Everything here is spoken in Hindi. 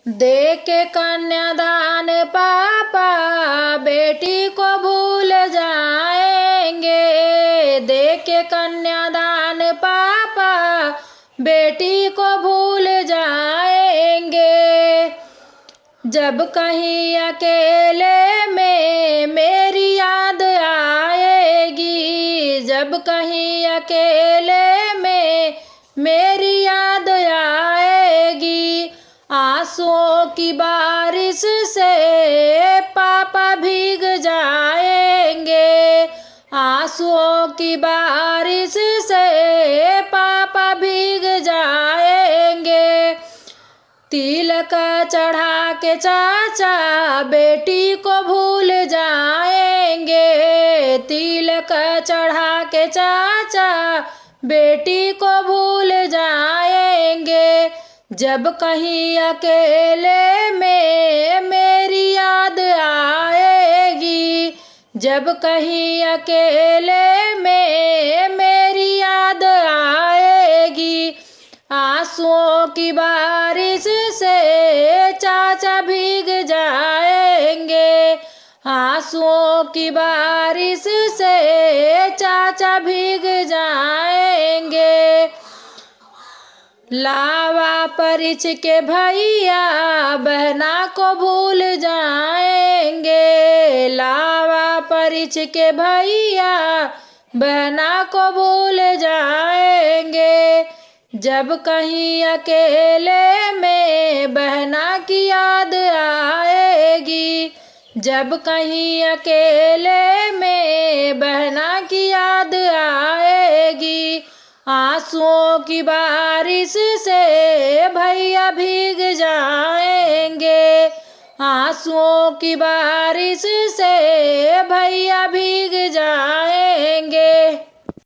दे के कन्यादान पापा बेटी को भूल जाएंगे। दे के कन्यादान पापा बेटी को भूल जाएंगे। जब कहीं अकेले में मेरी याद आएगी। जब कहीं अकेले में मेरी याद आएगी। आंसुओं की बारिश से पापा भीग जाएंगे। आंसुओं की बारिश से पापा भीग जाएंगे। तिलक चढ़ा के चाचा बेटी को भूल जाएंगे। तिलक चढ़ा के चाचा बेटी को भूल जाएंगे। जब कहीं अकेले में मेरी याद आएगी। जब कहीं अकेले में मेरी याद आएगी। आंसुओं की बारिश से चाचा भीग जाएंगे। आंसुओं की बारिश से चाचा भीग जाएंगे। लावा परिच के भैया बहना को भूल जाएंगे। लावा परिच के भैया बहना को भूल जाएंगे। जब कहीं अकेले में बहना की याद आएगी। जब कहीं अकेले में बहना की याद आएगी। आंसुओं की बारिश से भैया भीग जाएंगे। आंसुओं की बारिश से भैया भीग जाएंगे।